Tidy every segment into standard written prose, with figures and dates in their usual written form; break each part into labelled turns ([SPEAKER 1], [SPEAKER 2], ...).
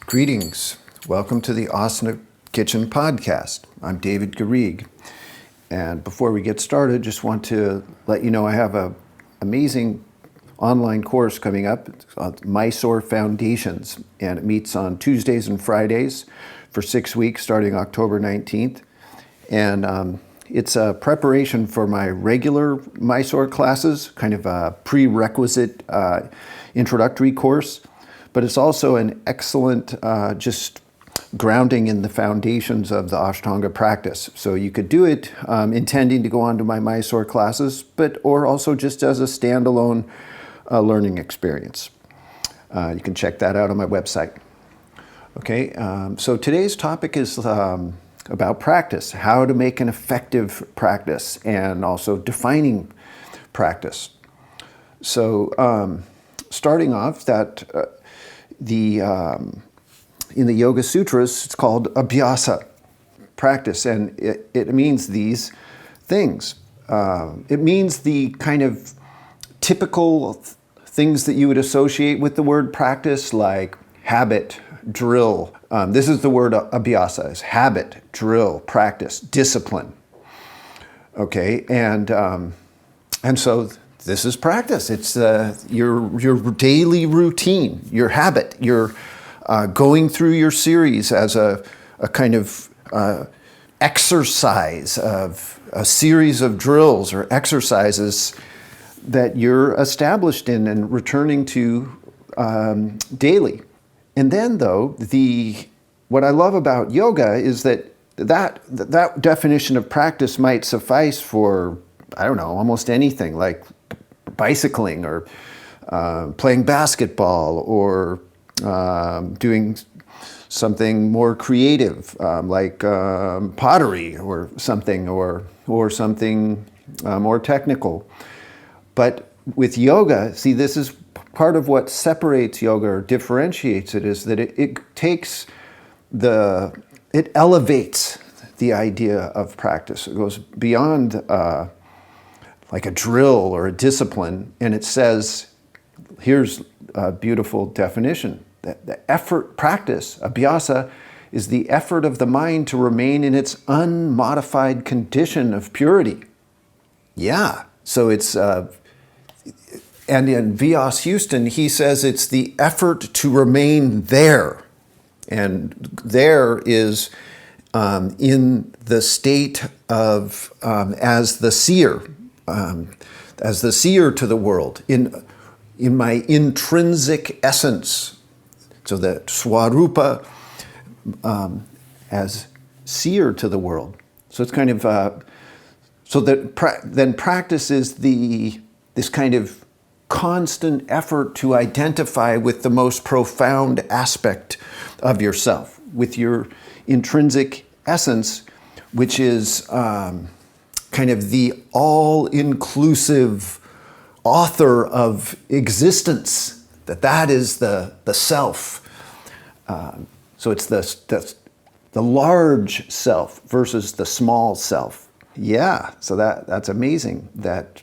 [SPEAKER 1] Greetings. Welcome to the Asana Kitchen podcast. I'm David Garrigues. And before we get started, just want to let you know I have an amazing online course coming up. It's called Mysore Foundations, and it meets on Tuesdays and Fridays for 6 weeks starting October 19th. And it's a preparation for my regular Mysore classes, kind of a prerequisite introductory course. But it's also an excellent just grounding in the foundations of the Ashtanga practice. So you could do it intending to go on to my Mysore classes, or also just as a standalone learning experience. You can check that out on my website. Okay, so today's topic is about practice, how to make an effective practice, and also defining practice. So starting off, in the Yoga Sutras, it's called Abhyasa, practice, and it means these things. It means the kind of typical things that you would associate with the word practice, like habit, drill. This is the word Abhyasa, is habit, drill, practice, discipline. Okay, and so this is practice. It's your daily routine, your habit. You're going through your series as a kind of exercise of a series of drills or exercises that you're established in and returning to daily. And then, though, what I love about yoga is that definition of practice might suffice for, I don't know, almost anything, like bicycling or playing basketball or doing something more creative like pottery or something more technical. But with yoga, see, this is part of what separates yoga or differentiates it, is that it elevates the idea of practice. It goes beyond like a drill or a discipline, and it says, here's a beautiful definition, that the effort, practice, Abhyasa, is the effort of the mind to remain in its unmodified condition of purity. Yeah, so it's, and in V.S. Houston, he says it's the effort to remain there. And there is in the state of, as the seer to the world, in my intrinsic essence. So the swarupa as seer to the world. So it's kind of, then practice is this kind of constant effort to identify with the most profound aspect of yourself, with your intrinsic essence, which is kind of the all-inclusive author of existence, that is the self. So it's the large self versus the small self. Yeah, so that's amazing that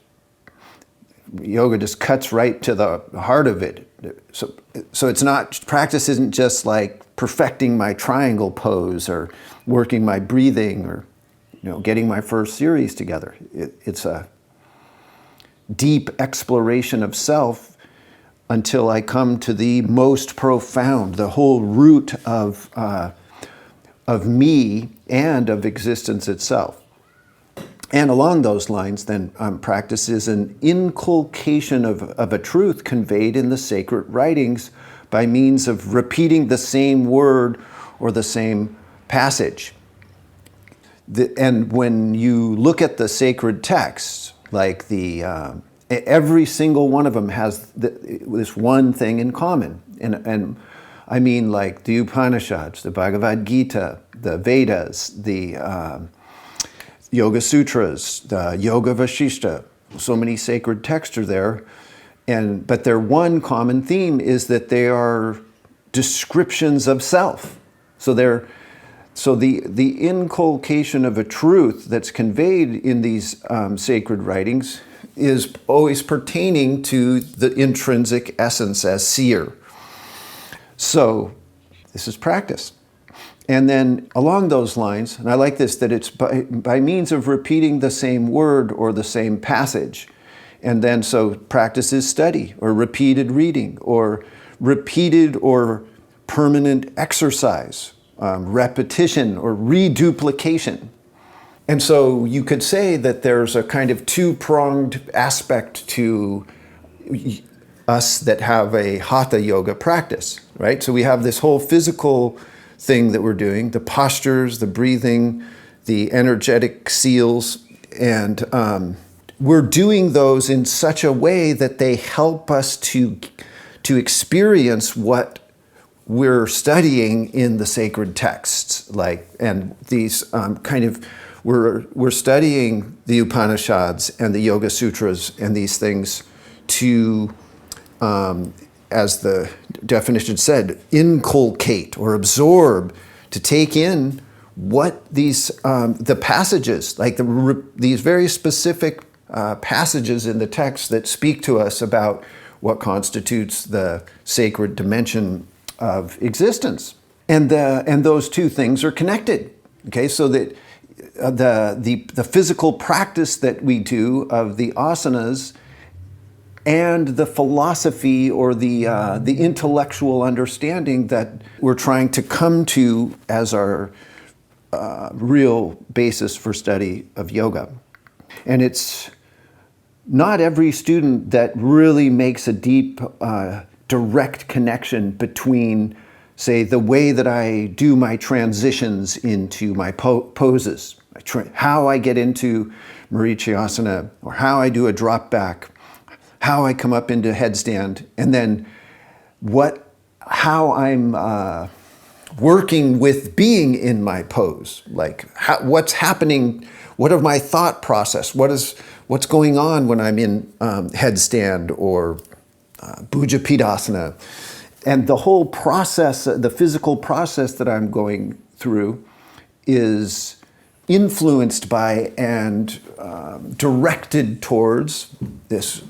[SPEAKER 1] yoga just cuts right to the heart of it. So it's not, practice isn't just like perfecting my triangle pose or working my breathing or getting my first series together. It's a deep exploration of self until I come to the most profound, the whole root of me and of existence itself. And along those lines, then, practice is an inculcation of a truth conveyed in the sacred writings by means of repeating the same word or the same passage. And when you look at the sacred texts, like every single one of them has this one thing in common. And I mean, like the Upanishads, the Bhagavad Gita, the Vedas, the Yoga Sutras, the Yoga Vasishta. So many sacred texts are there. But their one common theme is that they are descriptions of self. So the inculcation of a truth that's conveyed in these sacred writings is always pertaining to the intrinsic essence as seer. So This is practice. And then along those lines, and I like this, that it's by means of repeating the same word or the same passage. And then so practice is study or repeated reading or repeated or permanent exercise, repetition or reduplication. And so you could say that there's a kind of two-pronged aspect to us that have a hatha yoga practice, right? So we have this whole physical thing that we're doing, the postures, the breathing, the energetic seals, and we're doing those in such a way that they help us to experience what we're studying in the sacred texts, and these we're studying the Upanishads and the Yoga Sutras and these things to, as the definition said, inculcate or absorb, to take in what these the passages, these very specific passages in the text that speak to us about what constitutes the sacred dimension of existence, and those two things are connected. Okay, so that the physical practice that we do of the asanas and the philosophy or the intellectual understanding that we're trying to come to as our real basis for study of yoga. And it's not every student that really makes a deep, direct connection between, say, the way that I do my transitions into my poses, how I get into Marichasana, or how I do a drop back, how I come up into headstand, and then how I'm working with being in my pose, what's happening, what are my thought process, what's going on when I'm in headstand or Bhujapidasana. And the whole process, the physical process that I'm going through, is influenced by and directed towards this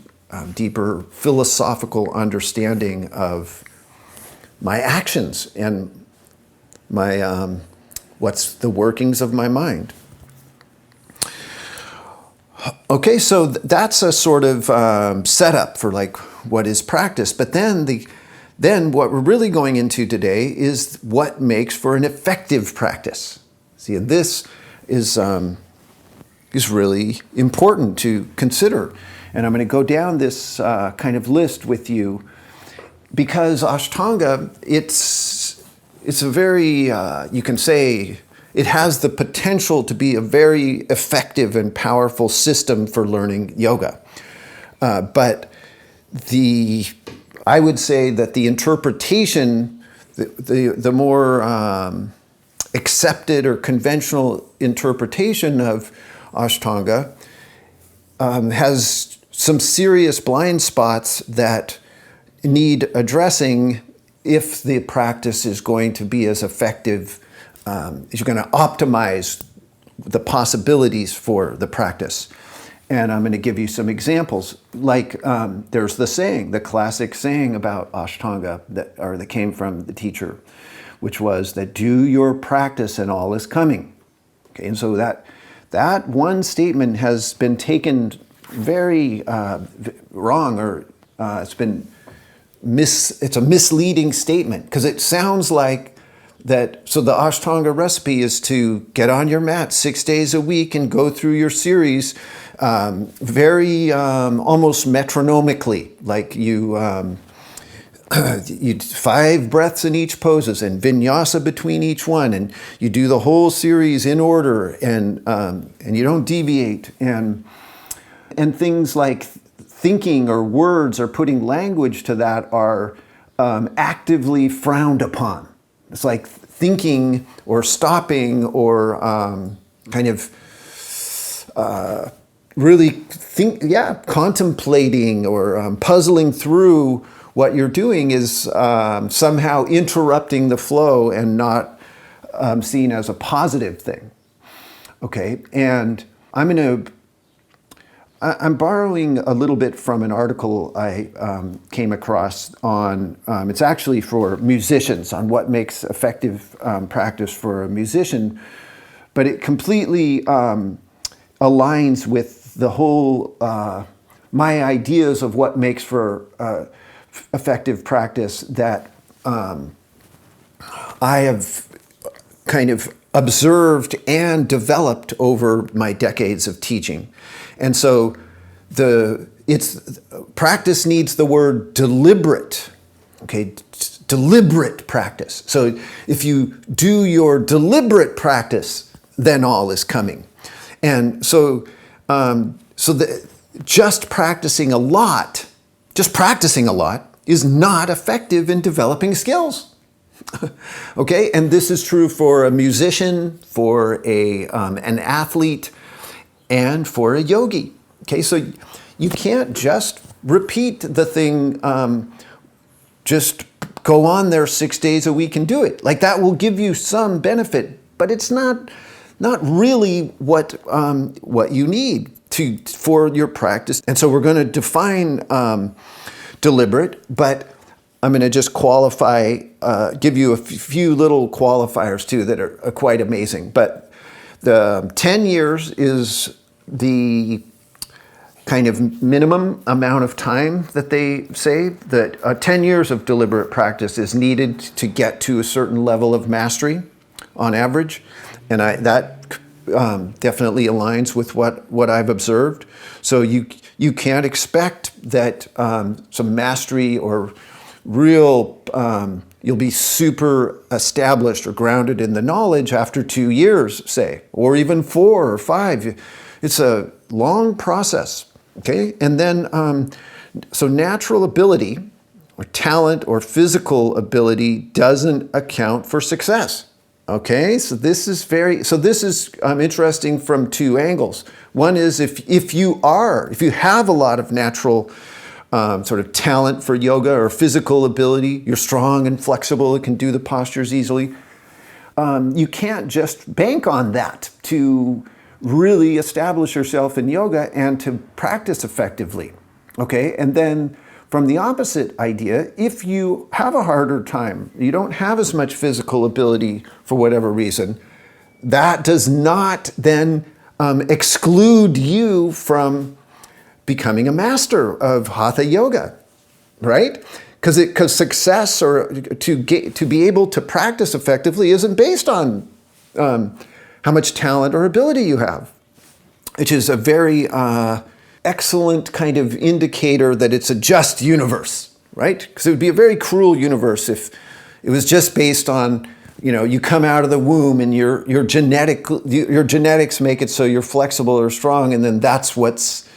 [SPEAKER 1] deeper philosophical understanding of my actions and my what's the workings of my mind. Okay, so that's a sort of setup for what is practice. But then what we're really going into today is what makes for an effective practice. See, and this is really important to consider. And I'm going to go down this kind of list with you because Ashtanga, it's a very, you can say, it has the potential to be a very effective and powerful system for learning yoga. But I would say that the interpretation, the more accepted or conventional interpretation of Ashtanga has some serious blind spots that need addressing if the practice is going to be as effective, if you're going to optimize the possibilities for the practice. And I'm going to give you some examples. There's the classic saying about Ashtanga that came from the teacher, which was that do your practice and all is coming. Okay, and so that one statement has been taken very wrong, or it's a misleading statement, because it sounds like that. So the Ashtanga recipe is to get on your mat 6 days a week and go through your series very almost metronomically, like you 5 breaths in each poses and vinyasa between each one, and you do the whole series in order, and you don't deviate, and things like thinking or words or putting language to that are actively frowned upon. It's like thinking or stopping or really contemplating or puzzling through what you're doing is somehow interrupting the flow and not seen as a positive thing. Okay, and I'm going to I'm borrowing a little bit from an article I came across on, it's actually for musicians, on what makes effective practice for a musician, but it completely aligns with the whole, my ideas of what makes for effective practice that I have kind of observed and developed over my decades of teaching. And so practice needs the word deliberate, okay? Deliberate practice. So if you do your deliberate practice, then all is coming. And so, just practicing a lot is not effective in developing skills. Okay, and this is true for a musician, for an athlete, and for a yogi. Okay, so you can't just repeat the thing, just go on there 6 days a week and do it. Like, that will give you some benefit, but it's not really what you need for your practice. And so we're going to define deliberate, but I'm going to just give you a few little qualifiers too that are quite amazing. But the 10 years is the kind of minimum amount of time that they say that 10 years of deliberate practice is needed to get to a certain level of mastery on average. And that definitely aligns with what I've observed. So you can't expect that some mastery or real, you'll be super established or grounded in the knowledge after 2 years, say, or even 4 or 5. It's a long process, okay? And then, so natural ability or talent or physical ability doesn't account for success, okay? So this is interesting from 2 angles. One is if you have a lot of natural sort of talent for yoga or physical ability, you're strong and flexible, and can do the postures easily, you can't just bank on that to really establish yourself in yoga and to practice effectively, okay? And then from the opposite idea, if you have a harder time, you don't have as much physical ability for whatever reason, that does not then exclude you from becoming a master of hatha yoga, right? Because success or to be able to practice effectively isn't based on how much talent or ability you have, which is a very excellent kind of indicator that it's a just universe, right? Because it would be a very cruel universe if it was just based on, you come out of the womb and your genetics make it so you're flexible or strong, and then that's what's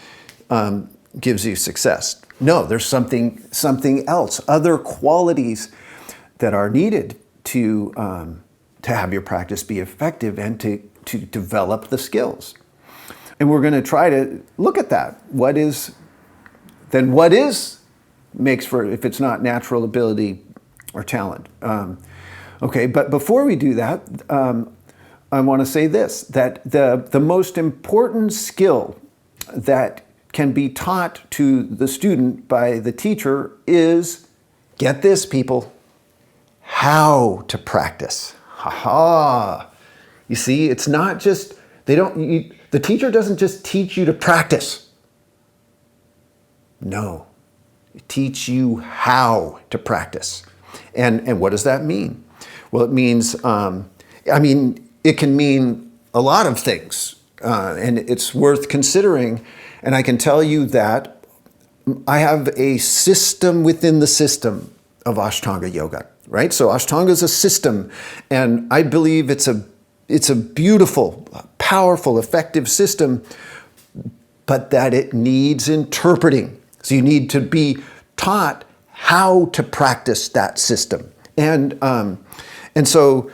[SPEAKER 1] gives you success. No, there's something else, other qualities that are needed to have your practice be effective and to develop the skills. And we're going to try to look at that. What makes for, if it's not natural ability or talent? Okay, but before we do that, I want to say this, that the most important skill that can be taught to the student by the teacher is, get this, people, how to practice. Ha-ha. You see, it's not just, the teacher doesn't just teach you to practice. No, it teach you how to practice. And what does that mean? Well, it means, it can mean a lot of things, and it's worth considering. And I can tell you that I have a system within the system of Ashtanga yoga, right? So Ashtanga is a system, and I believe it's a beautiful, powerful, effective system, but that it needs interpreting. So you need to be taught how to practice that system. And so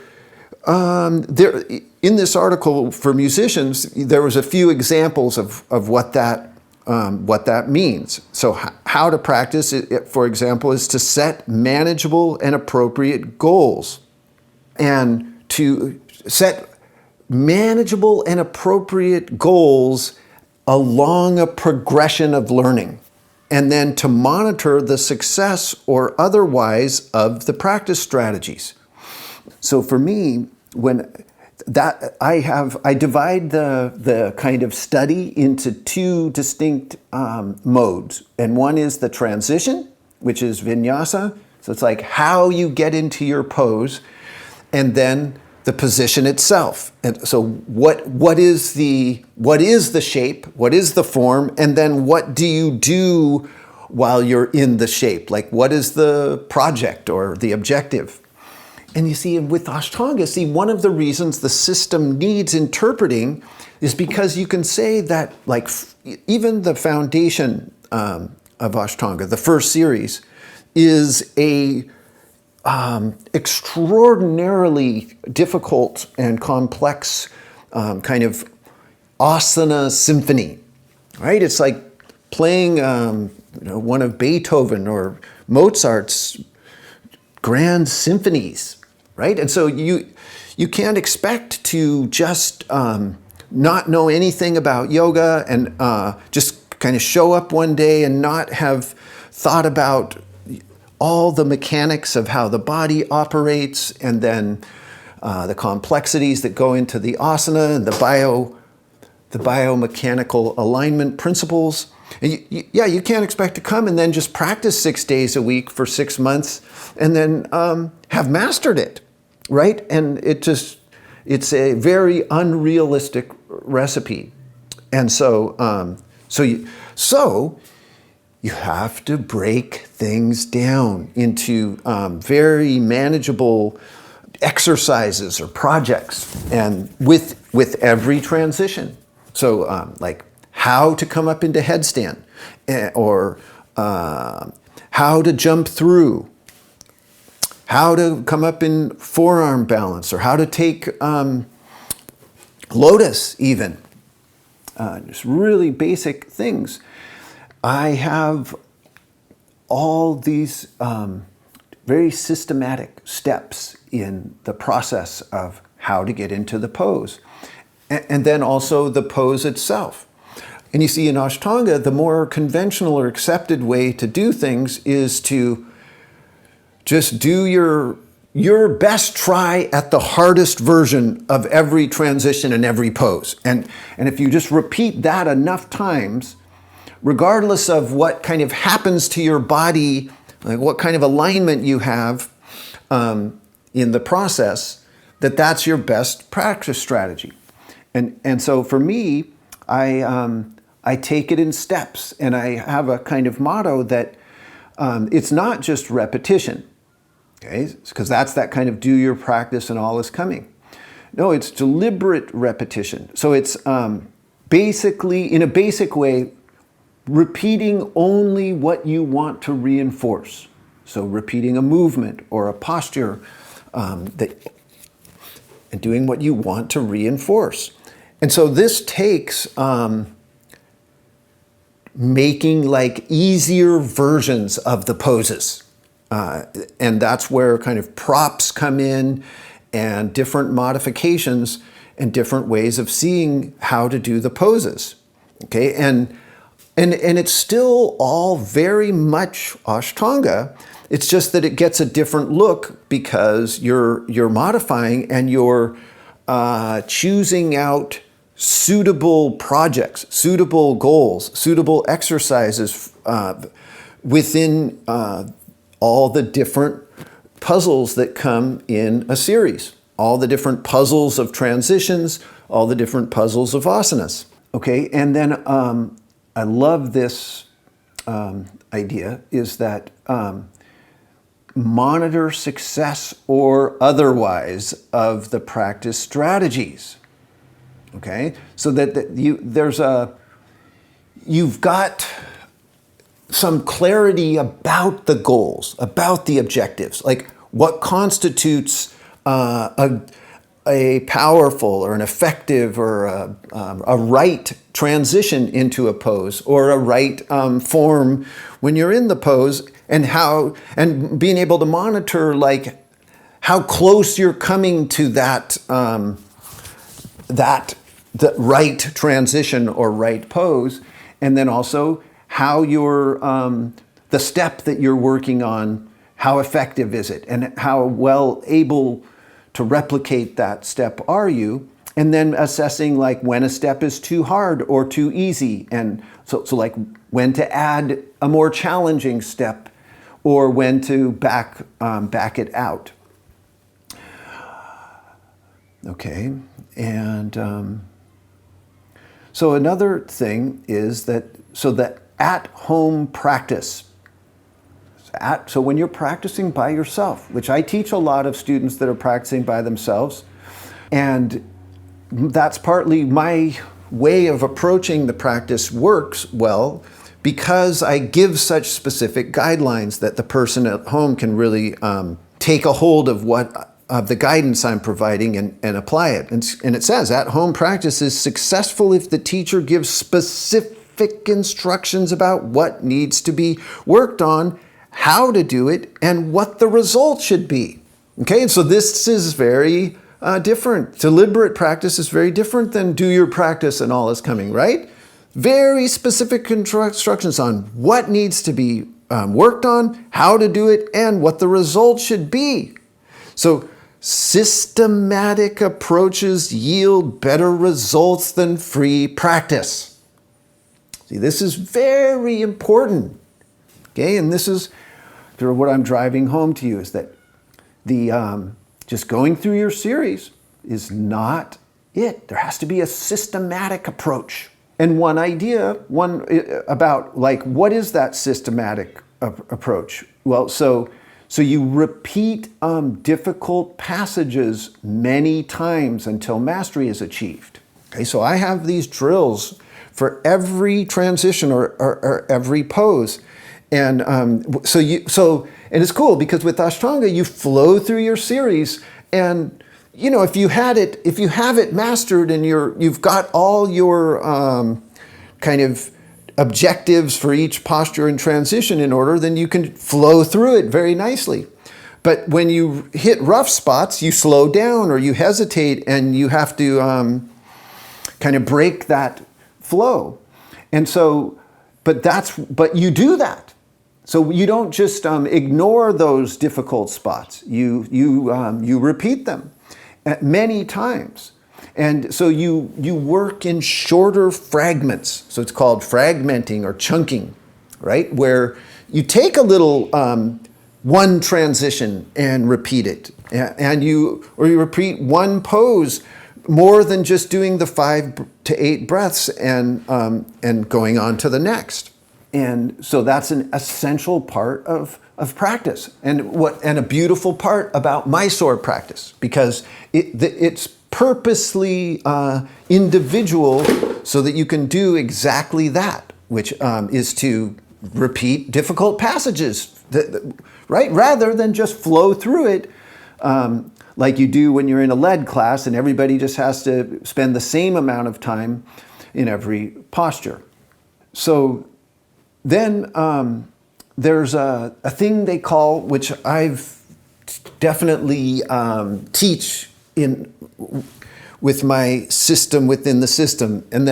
[SPEAKER 1] there, in this article for musicians, there was a few examples of what that means. So how to practice it, for example, is to set manageable and appropriate goals. And to set manageable and appropriate goals along a progression of learning, and then to monitor the success or otherwise of the practice strategies. So for me, when that I divide the kind of study into two distinct modes. And one is the transition, which is vinyasa. So it's like how you get into your pose, and then the position itself. And so what is the shape? What is the form? And then what do you do while you're in the shape? Like, what is the project or the objective? And you see, with Ashtanga, one of the reasons the system needs interpreting is because you can say that, like, even the foundation of Ashtanga, the first series, is a extraordinarily difficult and complex kind of asana symphony, right? It's like playing one of Beethoven or Mozart's grand symphonies, right? And so you can't expect to just not know anything about yoga and just kind of show up one day and not have thought about all the mechanics of how the body operates, and then the complexities that go into the asana and the biomechanical alignment principles. And you can't expect to come and then just practice 6 days a week for 6 months and then have mastered it, right? And it's a very unrealistic recipe. And so you have to break things down into very manageable exercises or projects, and with every transition. So like how to come up into headstand, or how to jump through, how to come up in forearm balance, or how to take lotus even. Just really basic things. I have all these very systematic steps in the process of how to get into the pose. And then also the pose itself. And you see, in Ashtanga, the more conventional or accepted way to do things is to just do your best try at the hardest version of every transition and every pose. And if you just repeat that enough times, regardless of what kind of happens to your body, like what kind of alignment you have in the process, that's your best practice strategy. And so for me, I take it in steps, and I have a kind of motto that it's not just repetition, okay? Because that's that kind of do your practice and all is coming. No, it's deliberate repetition. So it's basically, in a basic way, repeating only what you want to reinforce. So repeating a movement or a posture and doing what you want to reinforce. And so this takes making like easier versions of the poses. And that's where kind of props come in, and different modifications and different ways of seeing how to do the poses. Okay, and it's still all very much Ashtanga. It's just that it gets a different look because you're modifying and you're choosing out suitable projects, suitable goals, suitable exercises within all the different puzzles that come in a series, all the different puzzles of transitions, all the different puzzles of asanas. Okay, and then I love this idea is that monitor success or otherwise of the practice strategies. Okay, so that you've got some clarity about the goals, about the objectives, like what constitutes a powerful or an effective or a right transition into a pose, or a right form when you're in the pose, and being able to monitor like how close you're coming to that the right transition or right pose, and then also how the step that you're working on, how effective is it, and how well able to replicate that step are you, and then assessing like when a step is too hard or too easy, and so like when to add a more challenging step or when to back it out. Okay, and so another thing is that at-home practice. So when you're practicing by yourself, which I teach a lot of students that are practicing by themselves, and that's partly my way of approaching the practice works well because I give such specific guidelines that the person at home can really take a hold of the guidance I'm providing and apply it. And it says, at-home practice is successful if the teacher gives specific instructions about what needs to be worked on, how to do it, and what the result should be. Okay, and so this is very different. Deliberate practice is very different than do your practice and all is coming, right? Very specific instructions on what needs to be worked on, how to do it, and what the result should be. So systematic approaches yield better results than free practice. See, this is very important. Okay, and this is what I'm driving home to you is that the just going through your series is not it. There has to be a systematic approach. And one idea about like what is that systematic approach? Well, so you repeat difficult passages many times until mastery is achieved. Okay, so I have these drills for every transition or every pose. And and it's cool because with Ashtanga you flow through your series, and if you have it mastered and you've got all your kind of objectives for each posture and transition in order, then you can flow through it very nicely. But when you hit rough spots, you slow down or you hesitate, and you have to kind of break that flow. And so, but you do that. So you don't just ignore those difficult spots. You repeat them many times. And so you work in shorter fragments. So it's called fragmenting or chunking, right? Where you take a little one transition and repeat it. And you repeat one pose more than just doing the 5 to 8 breaths and going on to the next. And so that's an essential part of practice, and a beautiful part about Mysore practice, because it's purposely individual so that you can do exactly that, which is to repeat difficult passages, right? Rather than just flow through it like you do when you're in a lead class and everybody just has to spend the same amount of time in every posture. So then there's a thing they call, which I've definitely teach with my system within the system. And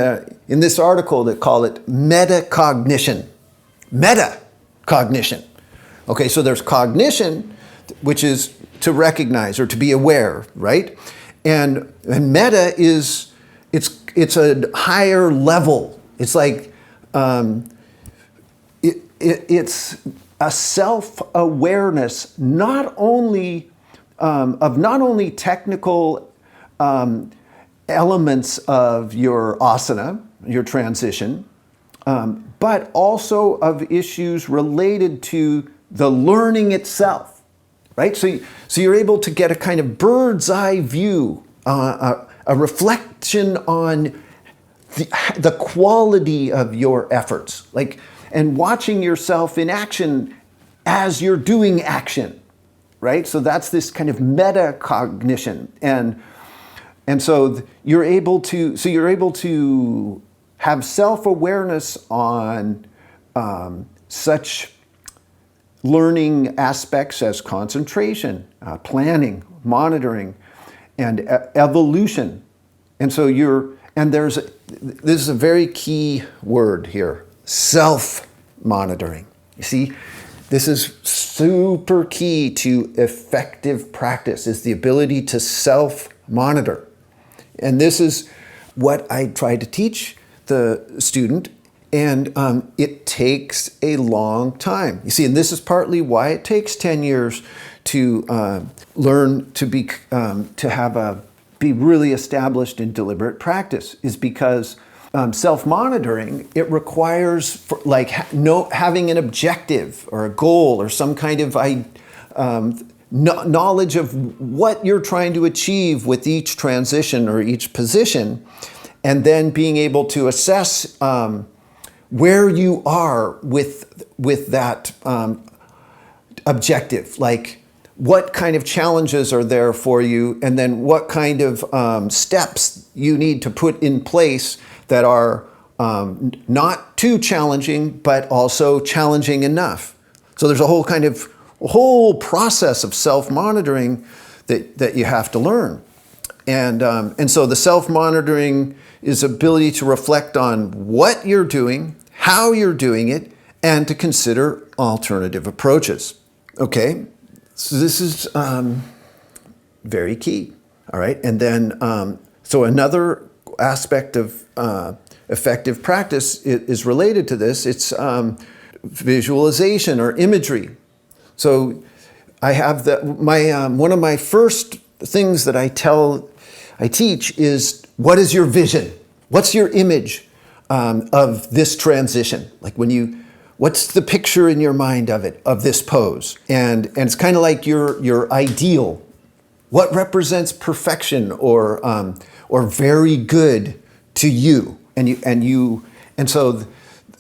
[SPEAKER 1] in this article, they call it metacognition. Metacognition. Okay, so there's cognition, which is to recognize or to be aware, right? And meta is, it's a higher level. It's like, it's a self-awareness not only of technical elements of your asana, your transition, but also of issues related to the learning itself, right? So you're able to get a kind of bird's eye view, a reflection on the quality of your efforts, and watching yourself in action as you're doing action, right? So that's this kind of metacognition, and so you're able to have self-awareness on such learning aspects as concentration, planning, monitoring, and evolution. And so And this is a very key word here, self-monitoring. You see, this is super key to effective practice, is the ability to self-monitor. And this is what I try to teach the student, and it takes a long time. You see, and this is partly why it takes 10 years to learn to be really established in deliberate practice, is because self-monitoring, it requires having an objective or a goal or some kind of knowledge of what you're trying to achieve with each transition or each position, and then being able to assess where you are with that objective. Like, what kind of challenges are there for you, and then what kind of steps you need to put in place that are not too challenging, but also challenging enough. So there's a whole process of self-monitoring that you have to learn. And so the self-monitoring is ability to reflect on what you're doing, how you're doing it, and to consider alternative approaches. Okay? So this is very key, all right? And then, so another aspect of effective practice is related to this. It's visualization or imagery. So I have one of my first things that I teach is, what is your vision? What's your image of this transition? Like what's the picture in your mind of this pose? And it's kind of like your ideal. What represents perfection or very good to you? And so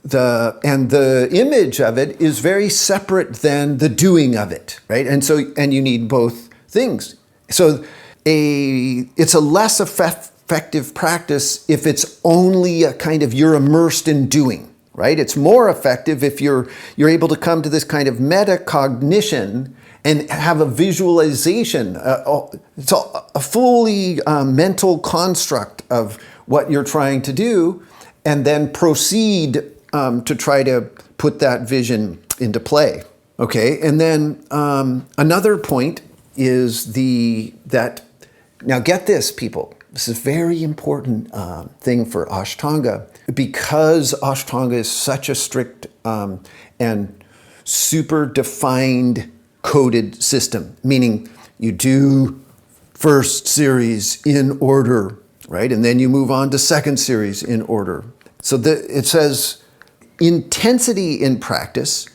[SPEAKER 1] the image of it is very separate than the doing of it, right? And you need both things. So it's a less effective practice if it's only a kind of you're immersed in doing, right? It's more effective if you're able to come to this kind of metacognition and have a visualization. It's a fully mental construct of what you're trying to do, and then proceed to try to put that vision into play. Okay, and then another point is now get this, people. This is a very important thing for Ashtanga, because Ashtanga is such a strict and super defined coded system, meaning you do first series in order, right? And then you move on to second series in order. So it says intensity in practice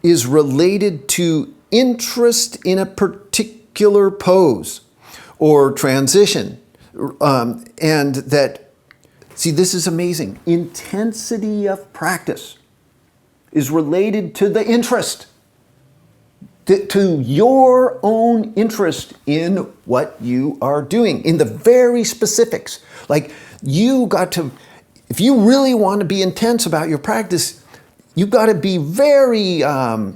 [SPEAKER 1] is related to interest in a particular pose or transition. And that, see, this is amazing. Intensity of practice is related to the interest, to your own interest in what you are doing, in the very specifics. Like, if you really want to be intense about your practice, you've got to be very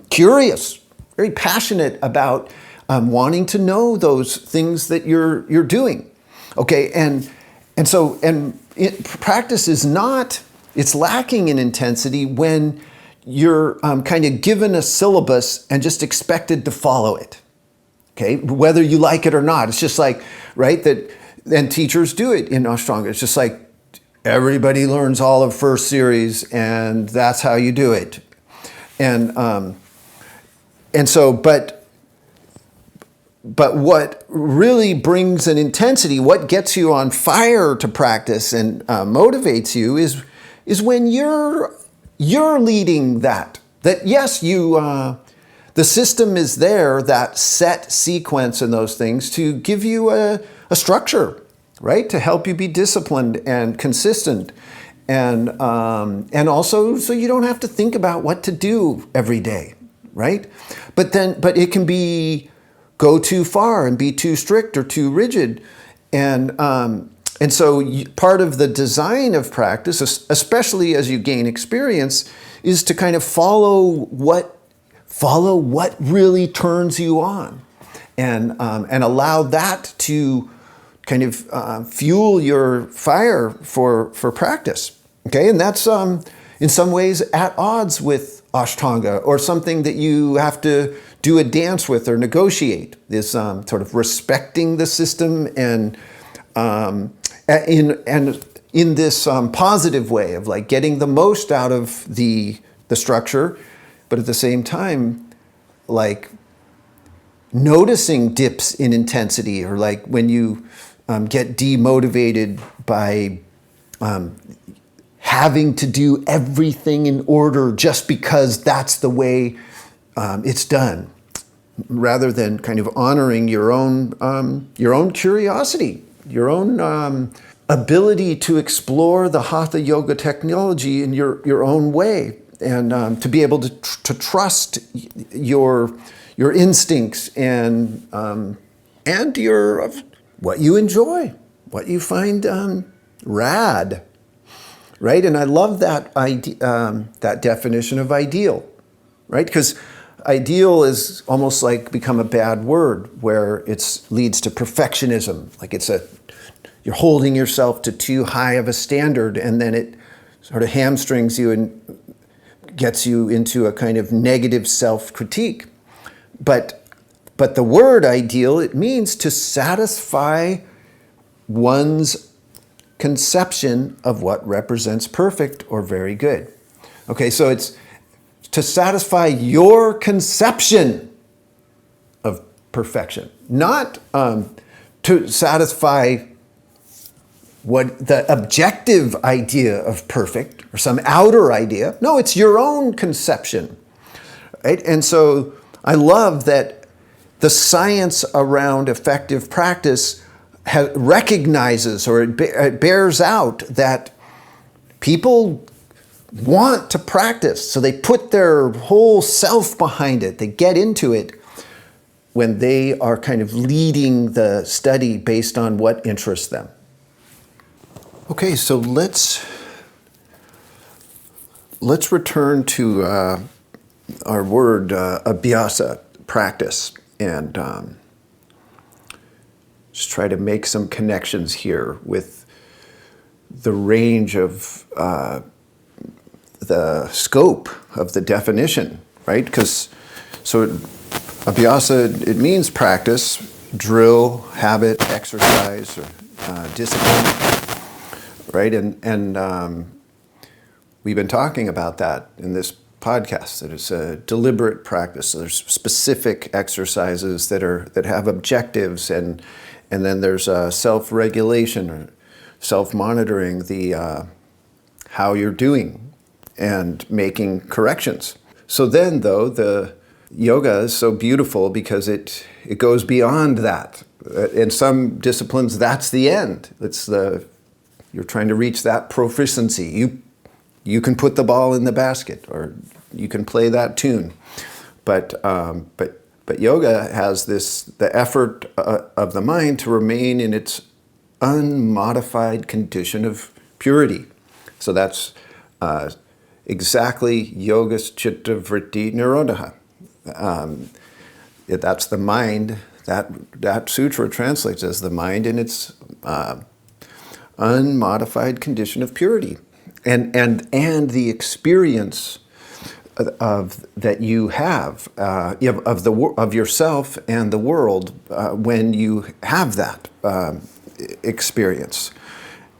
[SPEAKER 1] curious, very passionate about wanting to know those things that you're doing. Okay, practice is not, it's lacking in intensity when you're kind of given a syllabus and just expected to follow it. Okay, whether you like it or not. It's just like, right, and teachers do it in Ashtanga. It's just like, everybody learns all of first series, and that's how you do it. But what really brings an intensity, what gets you on fire to practice and motivates you is when you're leading that. That yes, the system is there, that set sequence and those things, to give you a structure, right? To help you be disciplined and consistent, and also so you don't have to think about what to do every day, right? But it can go too far and be too strict or too rigid, and so part of the design of practice, especially as you gain experience, is to kind of follow what really turns you on, and allow that to kind of fuel your fire for practice. Okay, and that's in some ways at odds with Ashtanga, or something that you have to do a dance with or negotiate. This sort of respecting the system and in this positive way of like getting the most out of the structure, but at the same time, like noticing dips in intensity, or like when you get demotivated by having to do everything in order just because that's the way it's done, rather than kind of honoring your own curiosity, your own ability to explore the Hatha yoga technology in your own way, and to be able to trust your instincts and your what you enjoy, what you find rad, right? And I love that idea, that definition of ideal, right? Because ideal is almost like become a bad word, where it leads to perfectionism, like you're holding yourself to too high of a standard, and then it sort of hamstrings you and gets you into a kind of negative self-critique. But the word ideal, it means to satisfy one's conception of what represents perfect or very good. Okay, so it's to satisfy your conception of perfection, not to satisfy what the objective idea of perfect or some outer idea. No, it's your own conception, right? And so I love that the science around effective practice recognizes, or it bears out, that people want to practice, so they put their whole self behind it. They get into it when they are kind of leading the study based on what interests them. Okay, so let's return to our word Abhyasa, practice, and just try to make some connections here with the range of the scope of the definition, right? Because Abhyasa, it means practice, drill, habit, exercise, or discipline. Right, and we've been talking about that in this podcast, that it's a deliberate practice. So there's specific exercises that have objectives, and then there's self-regulation or self-monitoring, the how you're doing and making corrections. So then, though, the yoga is so beautiful because it goes beyond that. In some disciplines, that's the end. You're trying to reach that proficiency. You can put the ball in the basket, or you can play that tune, but yoga has the effort of the mind to remain in its unmodified condition of purity. So that's exactly yogas chitta vritti nirodha. That's the mind. That sutra translates as the mind in its unmodified condition of purity, and the experience of that you have of yourself and the world when you have that experience,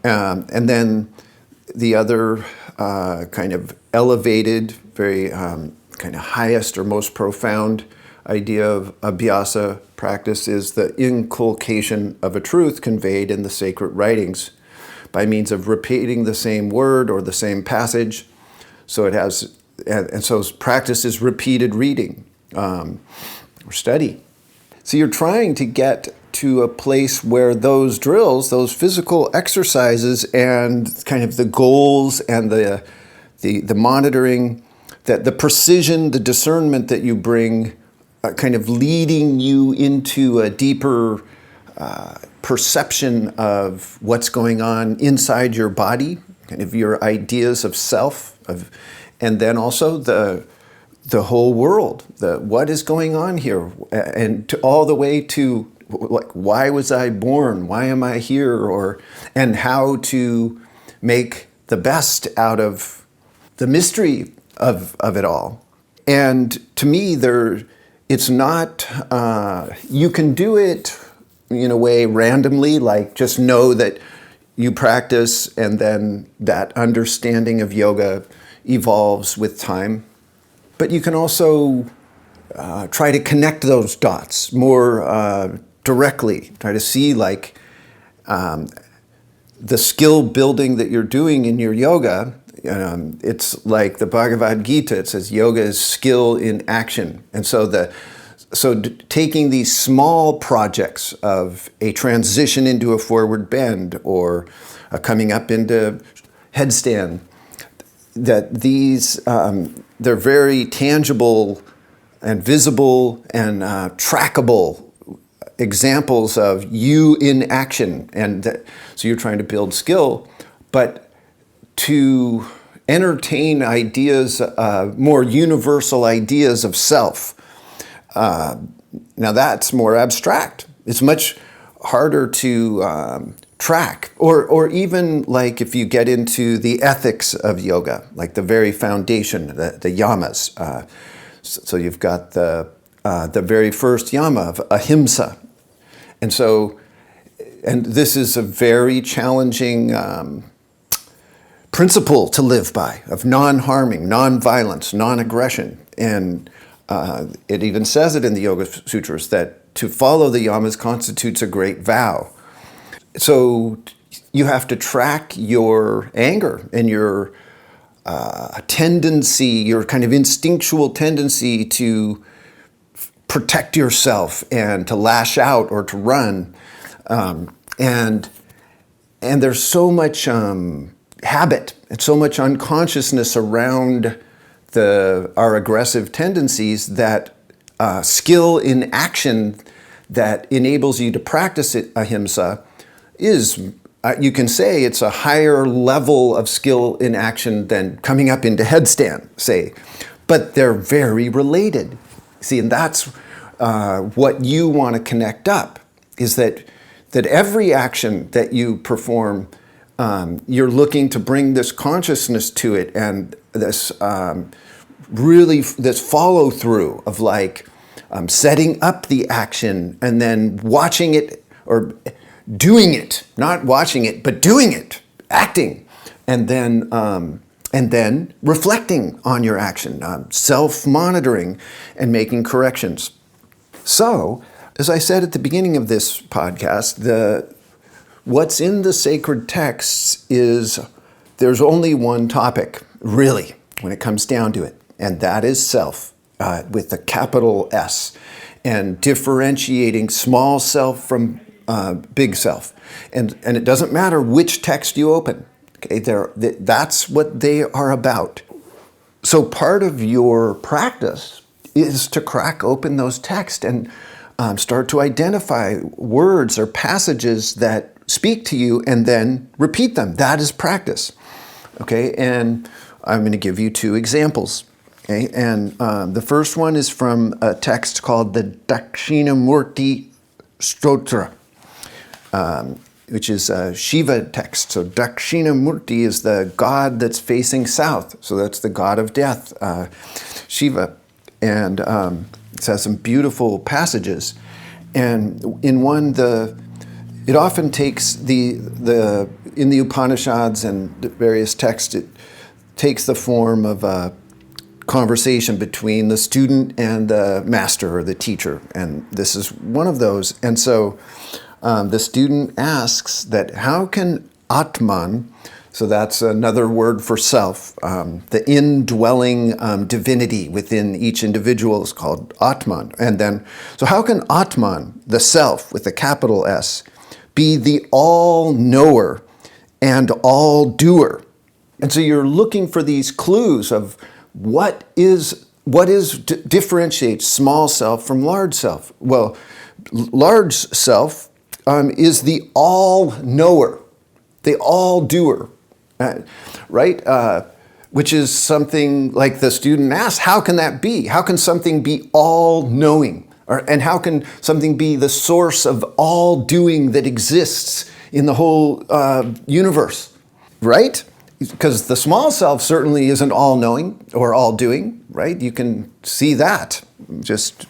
[SPEAKER 1] and then the other kind of elevated, very kind of highest or most profound idea of Abhyasa practice is the inculcation of a truth conveyed in the sacred writings by means of repeating the same word or the same passage. So it has, and so practice is repeated reading or study. So you're trying to get to a place where those drills, those physical exercises, and kind of the goals and the monitoring, that the precision, the discernment that you bring, kind of leading you into a deeper perception of what's going on inside your body, kind of your ideas of self, and then also the whole world, what is going on here, and all the way to like, why was I born? Why am I here? And how to make the best out of the mystery of it all. And to me, it's not, you can do it in a way randomly, like just know that you practice and then that understanding of yoga evolves with time. But you can also try to connect those dots more directly, try to see like the skill building that you're doing in your yoga. It's like the Bhagavad Gita, it says yoga is skill in action. And so taking these small projects of a transition into a forward bend or a coming up into headstand, that these, they're very tangible and visible and trackable examples of you in action. And so you're trying to build skill, but to entertain ideas, more universal ideas of self. Now that's more abstract. It's much harder to track, or even like if you get into the ethics of yoga, like the very foundation, the yamas. So you've got the very first yama of ahimsa. And this is a very challenging principle to live by, of non-harming, non-violence, non-aggression. And it even says it in the Yoga Sutras that to follow the yamas constitutes a great vow. So you have to track your anger and your tendency, your kind of instinctual tendency to protect yourself and to lash out or to run. And there's so much habit and so much unconsciousness around our aggressive tendencies that skill in action that enables you to practice ahimsa is, you can say it's a higher level of skill in action than coming up into headstand, say. But they're very related. See, and that's what you want to connect up, is that every action that you perform, you're looking to bring this consciousness to it and this this follow through of like setting up the action and then watching it or doing it, not watching it, but doing it, acting, and then reflecting on your action, self-monitoring and making corrections. So, as I said at the beginning of this podcast, what's in the sacred texts is there's only one topic, really, when it comes down to it, and that is self, with a capital S, and differentiating small self from big self. And it doesn't matter which text you open. Okay, that's what they are about. So part of your practice is to crack open those texts and start to identify words or passages that speak to you and then repeat them. That is practice. Okay, and I'm going to give you two examples. Okay, and the first one is from a text called the Dakshinamurti Stotra, which is a Shiva text. So Dakshinamurti is the god that's facing south. So that's the god of death, Shiva. And it has some beautiful passages. And in one, it often takes in the Upanishads and the various texts, it takes the form of a conversation between the student and the master or the teacher. And this is one of those. And so the student asks that how can Atman, so that's another word for self, the indwelling divinity within each individual is called Atman. And then, so how can Atman, the self with a capital S, be the all-knower and all-doer? And so you're looking for these clues of what differentiates small self from large self. Well, large self is the all-knower, the all-doer, right? Which is something like the student asks, how can that be? How can something be all-knowing? And how can something be the source of all doing that exists in the whole universe, right? Because the small self certainly isn't all-knowing or all-doing, right? You can see that just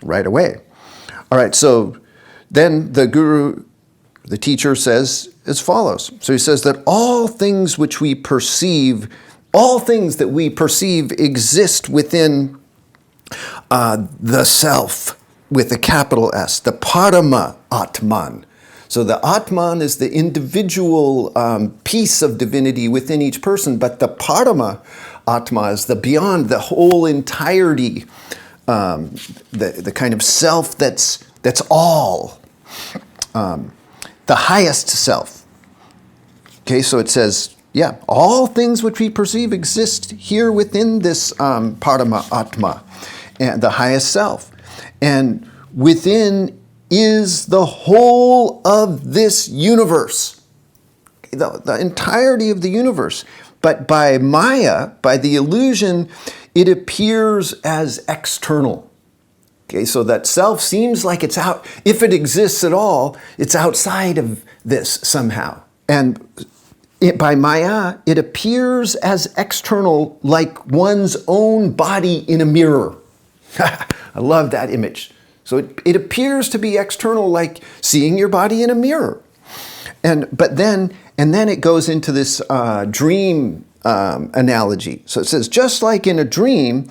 [SPEAKER 1] right away. All right, so then the guru, the teacher, says as follows. So he says that all things that we perceive exist within the self with a capital S, the Parama Atman. So the Atman is the individual piece of divinity within each person, but the Parama Atma is the beyond, the whole entirety, the kind of self that's all, the highest self. Okay, so it says, yeah, all things which we perceive exist here within this Parama Atma, and the highest self. And within is the whole of this universe, the entirety of the universe. But by Maya, by the illusion, it appears as external. Okay, so that self seems like it's out, if it exists at all, it's outside of this somehow. And by Maya, it appears as external, like one's own body in a mirror. I love that image. So it appears to be external, like seeing your body in a mirror. And then it goes into this dream analogy. So it says, just like in a dream,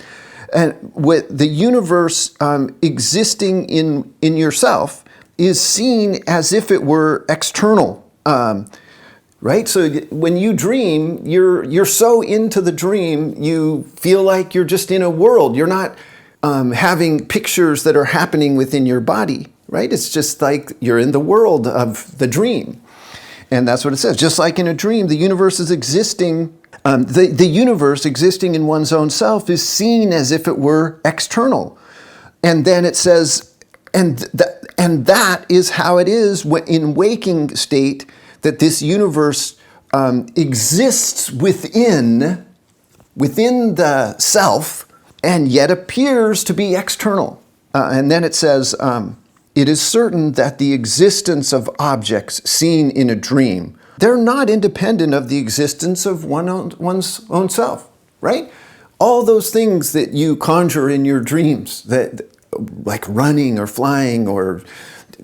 [SPEAKER 1] with the universe existing in yourself is seen as if it were external, right? So when you dream, you're so into the dream, you feel like you're just in a world. You're not having pictures that are happening within your body, right? It's just like you're in the world of the dream. And that's what it says. Just like in a dream, the universe is existing. The universe existing in one's own self is seen as if it were external. And then it says, and that is how it is in waking state, that this universe exists within the self, and yet appears to be external. And then it says, it is certain that the existence of objects seen in a dream, they're not independent of the existence of one's own self, right? All those things that you conjure in your dreams, that like running or flying or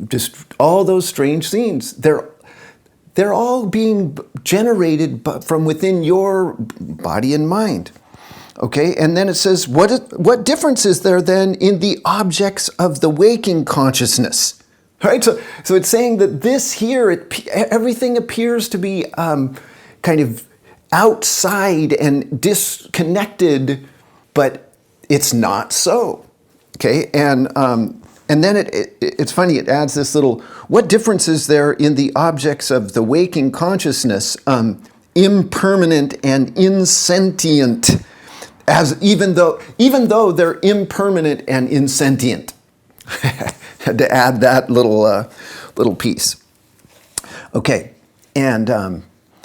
[SPEAKER 1] just all those strange scenes, they're all being generated from within your body and mind. Okay, and then it says, what difference is there then in the objects of the waking consciousness? Right, so it's saying that this here, everything appears to be kind of outside and disconnected, but it's not so. Okay, and then it's funny, it adds this little, what difference is there in the objects of the waking consciousness, impermanent and insentient, as even though they're impermanent and insentient. Had to add that little piece. Okay, and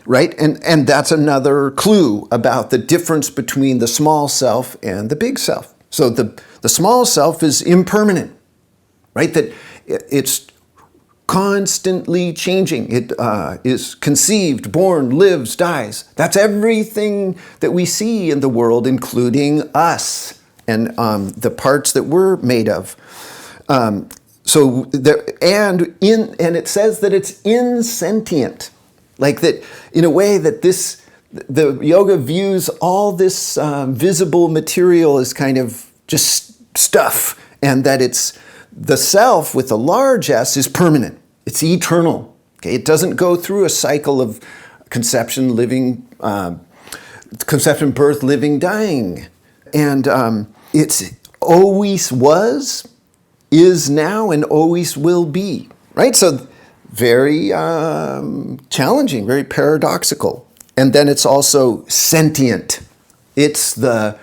[SPEAKER 1] right, and that's another clue about the difference between the small self and the big self. So the small self is impermanent, right? That it's constantly changing. It is conceived, born, lives, dies. That's everything that we see in the world, including us and the parts that we're made of. And it says that it's insentient, like that in a way that the yoga views all this visible material as kind of just stuff, and that it's the self with a large S is permanent. It's eternal. Okay, it doesn't go through a cycle of conception, birth, living, dying, and it's always was, is now, and always will be. Right. So very challenging, very paradoxical, and then it's also sentient. It's the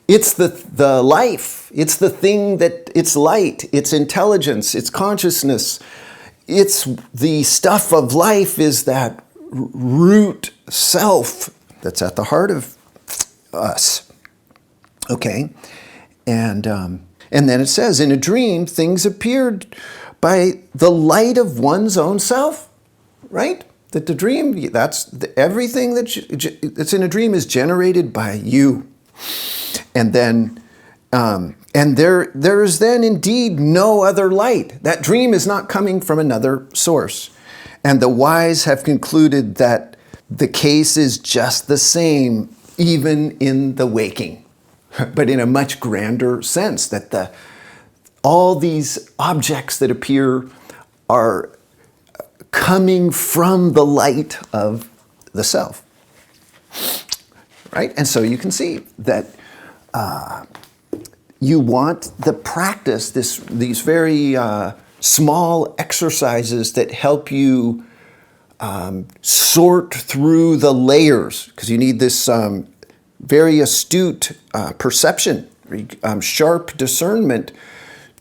[SPEAKER 1] life. It's the thing that it's light, it's intelligence, it's consciousness. It's the stuff of life is that root self that's at the heart of us. Okay. And And then it says, in a dream, things appeared by the light of one's own self, right? That the dream, everything that's in a dream is generated by you. And then, and there is then indeed no other light. That dream is not coming from another source. And the wise have concluded that the case is just the same, even in the waking, but in a much grander sense, that all these objects that appear are coming from the light of the self, right? And so you can see that you want the practice, these very small exercises that help you sort through the layers, because you need this very astute perception, sharp discernment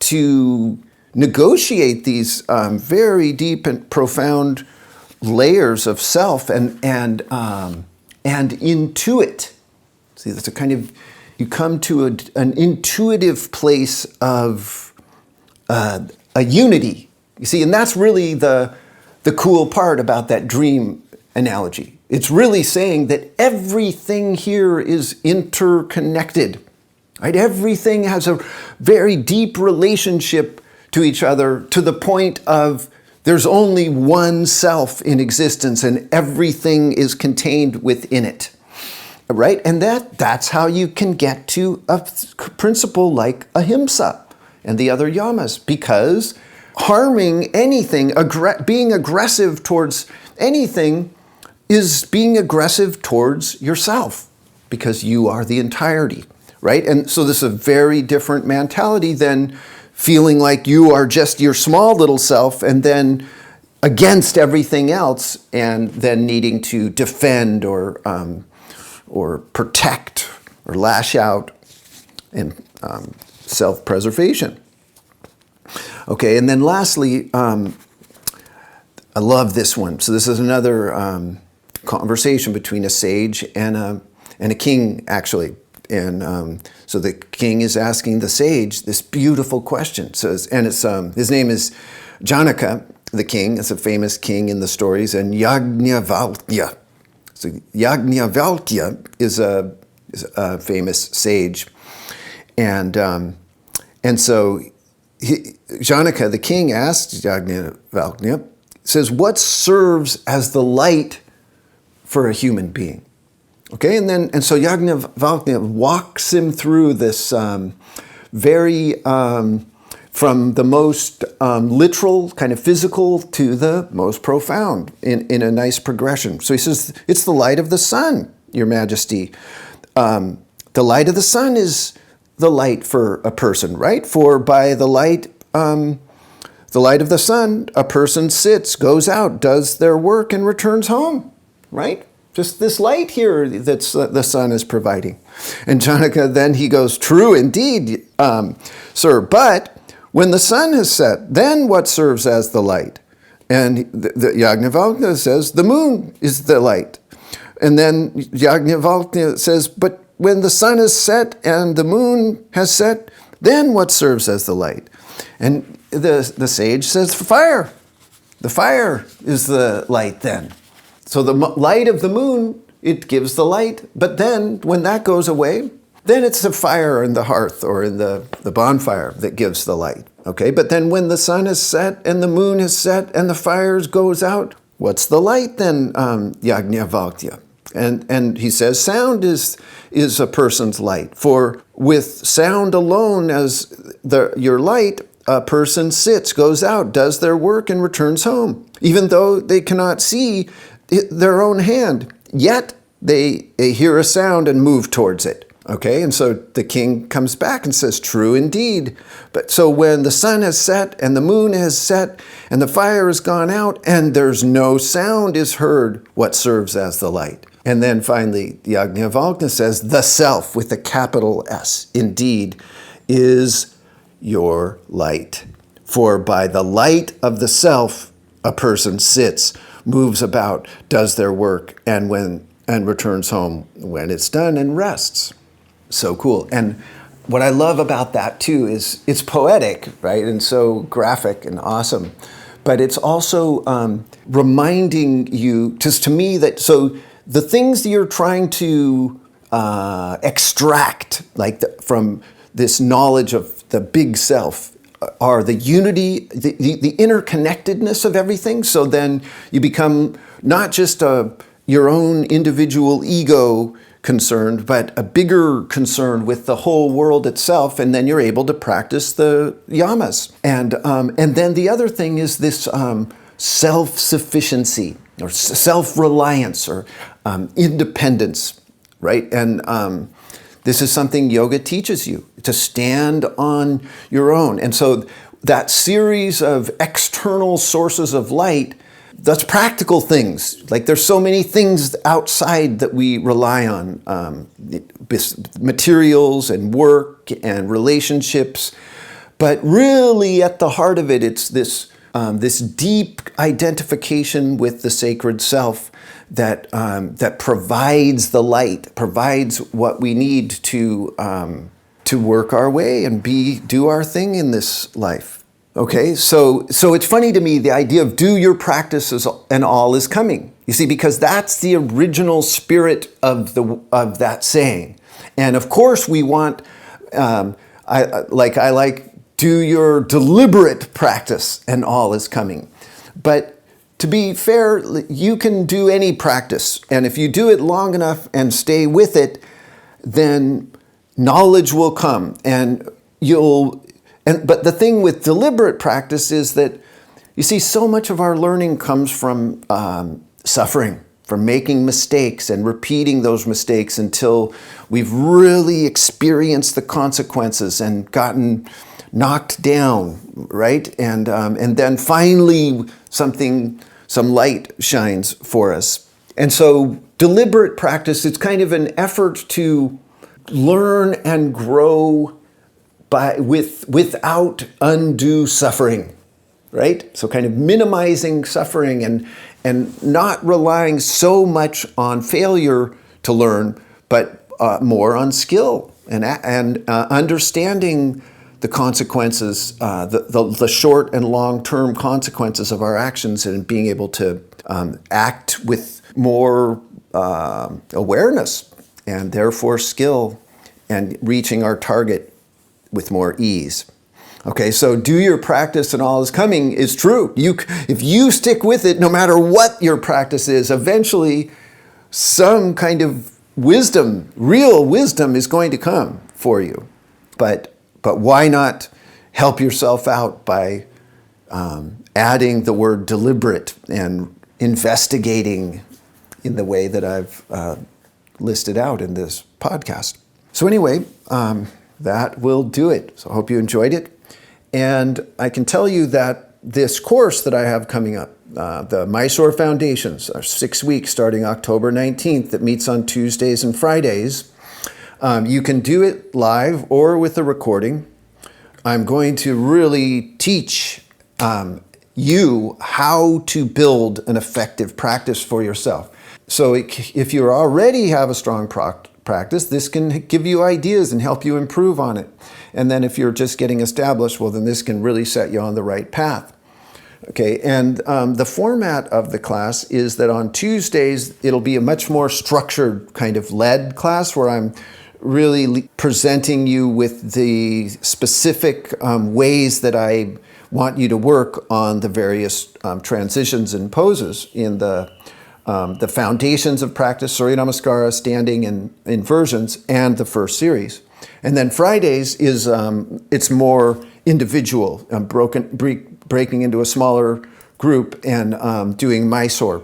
[SPEAKER 1] to negotiate these very deep and profound layers of self and intuit. See, that's a kind of, you come to an intuitive place of a unity. You see, and that's really the cool part about that dream analogy. It's really saying that everything here is interconnected, right? Everything has a very deep relationship to each other, to the point of there's only one self in existence and everything is contained within it, right? And that's how you can get to a principle like ahimsa and the other yamas, because harming anything, being aggressive towards anything is being aggressive towards yourself, because you are the entirety, right? And so this is a very different mentality than feeling like you are just your small little self and then against everything else, and then needing to defend or protect or lash out in self-preservation. Okay, and then lastly, I love this one. So this is another conversation between a sage and a king, actually. And so the king is asking the sage this beautiful question. So his name is Janaka, the king. It's a famous king in the stories, and Yajnavalkya. So Yajnavalkya is a famous sage, and so Janaka, the king, asked Yajnavalkya, says, "What serves as the light for a human being?" Okay, and so Yajnavalkya walks him through this very, from the most literal, kind of physical, to the most profound in a nice progression. So he says, it's the light of the sun, Your Majesty. The light of the sun is the light for a person, right? For by the light of the sun, a person sits, goes out, does their work, and returns home, right? Just this light here that the sun is providing. And Janaka, then he goes, true indeed, sir, but when the sun has set, then what serves as the light? And the Yajnavalkya says, the moon is the light. And then Yajnavalkya says, but when the sun is set and the moon has set, then what serves as the light? And the sage says, fire. The fire is the light then. So the light of the moon, it gives the light, but then when that goes away, then it's the fire in the hearth or in the bonfire that gives the light, okay? But then when the sun is set and the moon is set and the fire goes out, what's the light then, Yajnavalkya? And he says sound is a person's light. For with sound alone as your light, a person sits, goes out, does their work, and returns home, even though they cannot see their own hand, yet they hear a sound and move towards it. Okay, and so the king comes back and says, true indeed. But so when the sun has set and the moon has set and the fire has gone out and there's no sound is heard, what serves as the light? And then finally, Yajnavalkya says, the self with a capital S indeed is your light. For by the light of the self, a person sits, moves about, does their work, and returns home when it's done and rests. So cool. And what I love about that too is it's poetic, right? And so graphic and awesome. But it's also reminding you, just to me, that so the things that you're trying to extract, like from this knowledge of the big self, are the unity, the interconnectedness of everything. So then you become not just your own individual ego concerned, but a bigger concern with the whole world itself, and then you're able to practice the yamas. And then the other thing is this self-sufficiency or self-reliance or independence, right? And this is something yoga teaches you, to stand on your own. And so that series of external sources of light, that's practical things. Like there's so many things outside that we rely on, materials and work and relationships. But really at the heart of it, it's this deep identification with the sacred self that provides the light, provides what we need to work our way and do our thing in this life. Okay, so it's funny to me, the idea of do your practices and all is coming. You see, because that's the original spirit of that saying. And of course we want, I like do your deliberate practice and all is coming. But to be fair, you can do any practice. And if you do it long enough and stay with it, then knowledge will come and but the thing with deliberate practice is that, you see, so much of our learning comes from suffering, from making mistakes and repeating those mistakes until we've really experienced the consequences and gotten knocked down, right? And then finally some light shines for us. And so deliberate practice, it's kind of an effort to learn and grow without undue suffering, right? So kind of minimizing suffering and not relying so much on failure to learn, but more on skill and understanding the consequences, the short and long-term consequences of our actions, and being able to act with more awareness and therefore skill, and reaching our target with more ease. Okay, so do your practice and all is coming is true. If you stick with it, no matter what your practice is, eventually some kind of wisdom, real wisdom, is going to come for you. But why not help yourself out by adding the word deliberate and investigating in the way that I've listed out in this podcast. So anyway, that will do it. So I hope you enjoyed it. And I can tell you that this course that I have coming up, the Mysore Foundations, are 6 weeks starting October 19th, that meets on Tuesdays and Fridays. You can do it live or with a recording. I'm going to really teach you how to build an effective practice for yourself. So if you already have a strong practice, this can give you ideas and help you improve on it. And then if you're just getting established, well, then this can really set you on the right path. Okay, and the format of the class is that on Tuesdays, it'll be a much more structured kind of led class where I'm really presenting you with the specific ways that I want you to work on the various transitions and poses in the foundations of practice, Surya Namaskara, standing and inversions, and the first series. And then Fridays is it's more individual, breaking into a smaller group and doing Mysore.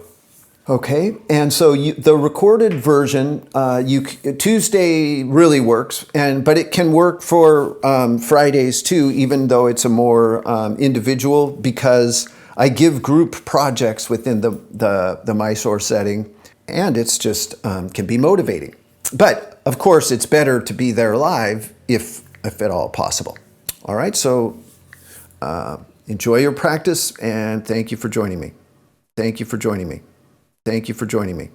[SPEAKER 1] Okay, and so the recorded version, Tuesday really works, but it can work for Fridays too, even though it's a more individual, because I give group projects within the Mysore setting, and it's just can be motivating. But of course, it's better to be there live if at all possible. All right, so enjoy your practice, and thank you for joining me. Thank you for joining me. Thank you for joining me.